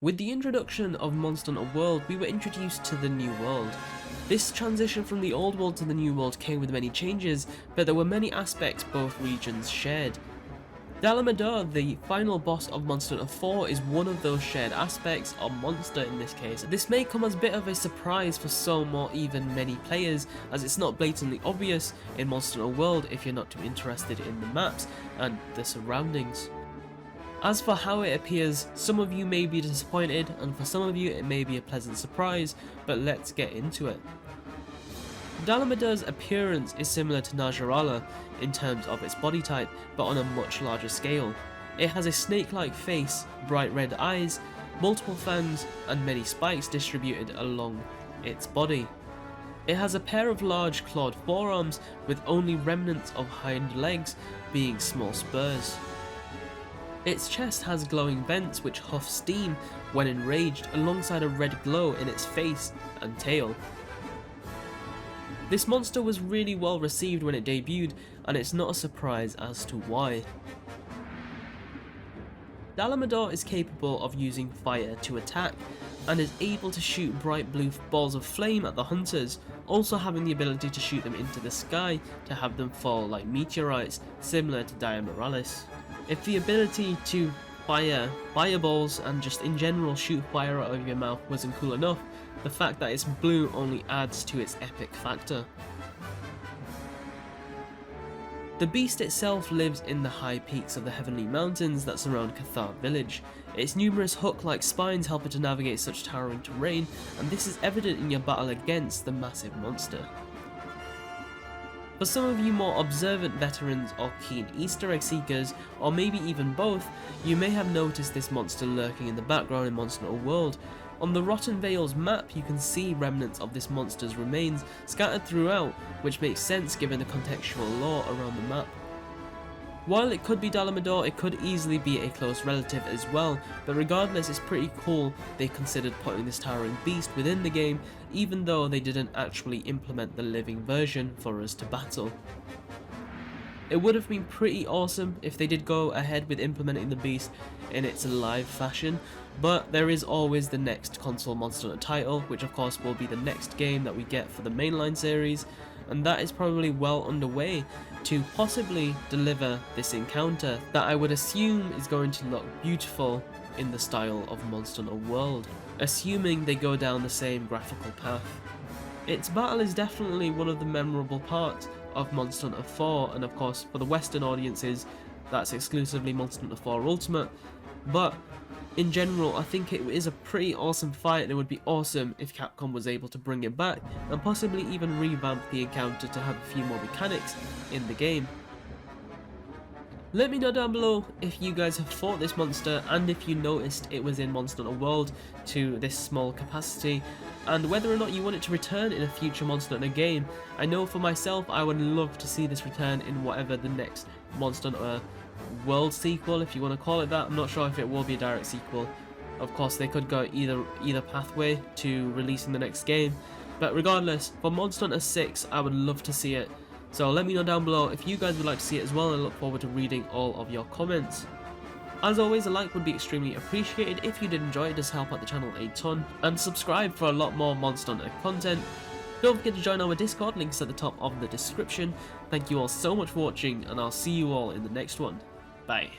With the introduction of Monster Hunter World, we were introduced to the new world. This transition from the old world to the new world came with many changes, but there were many aspects both regions shared. Dalamador, the final boss of Monster Hunter 4, is one of those shared aspects, or monster in this case. This may come as a bit of a surprise for some or even many players, as it's not blatantly obvious in Monster Hunter World if you're not too interested in the maps and the surroundings. As for how it appears, some of you may be disappointed, and for some of you it may be a pleasant surprise, but let's get into it. Dalamador's appearance is similar to Najarala in terms of its body type, but on a much larger scale. It has a snake-like face, bright red eyes, multiple fangs, and many spikes distributed along its body. It has a pair of large clawed forearms with only remnants of hind legs being small spurs. Its chest has glowing vents which huff steam when enraged, alongside a red glow in its face and tail. This monster was really well received when it debuted, and it's not a surprise as to why. Dalamador is capable of using fire to attack, and is able to shoot bright blue balls of flame at the hunters, also having the ability to shoot them into the sky to have them fall like meteorites, similar to Diamorales. If the ability to fire fireballs and just in general shoot fire out of your mouth wasn't cool enough, the fact that it's blue only adds to its epic factor. The beast itself lives in the high peaks of the heavenly mountains that surround Cathar village. Its numerous hook-like spines help it to navigate such towering terrain, and this is evident in your battle against the massive monster. For some of you more observant veterans or keen Easter egg seekers, or maybe even both, you may have noticed this monster lurking in the background in Monster Hunter World. On the Rotten Vales map, you can see remnants of this monster's remains scattered throughout, which makes sense given the contextual lore around the map. While it could be Dalamador, it could easily be a close relative as well, but regardless, it's pretty cool they considered putting this towering beast within the game, even though they didn't actually implement the living version for us to battle. It would have been pretty awesome if they did go ahead with implementing the beast in its live fashion, but there is always the next console Monster Hunter title, which of course will be the next game that we get for the mainline series, and that is probably well underway to possibly deliver this encounter that I would assume is going to look beautiful in the style of Monster Hunter World, assuming they go down the same graphical path. Its battle is definitely one of the memorable parts of Monster Hunter 4, and of course for the Western audiences that's exclusively Monster Hunter 4 Ultimate, but in general I think it is a pretty awesome fight, and it would be awesome if Capcom was able to bring it back and possibly even revamp the encounter to have a few more mechanics in the game. Let me know down below if you guys have fought this monster and if you noticed it was in Monster Hunter World to this small capacity, and whether or not you want it to return in a future Monster Hunter game. I know for myself I would love to see this return in whatever the next Monster Hunter World sequel, if you want to call it that. I'm not sure if it will be a direct sequel. Of course they could go either pathway to releasing the next game, but regardless, for Monster Hunter 6 I would love to see it. So let me know down below if you guys would like to see it as well, and I look forward to reading all of your comments. As always, a like would be extremely appreciated. If you did enjoy it, does help out the channel a ton, and subscribe for a lot more Monster Hunter content. Don't forget to join our Discord, links at the top of the description. Thank you all so much for watching, and I'll see you all in the next one. Bye.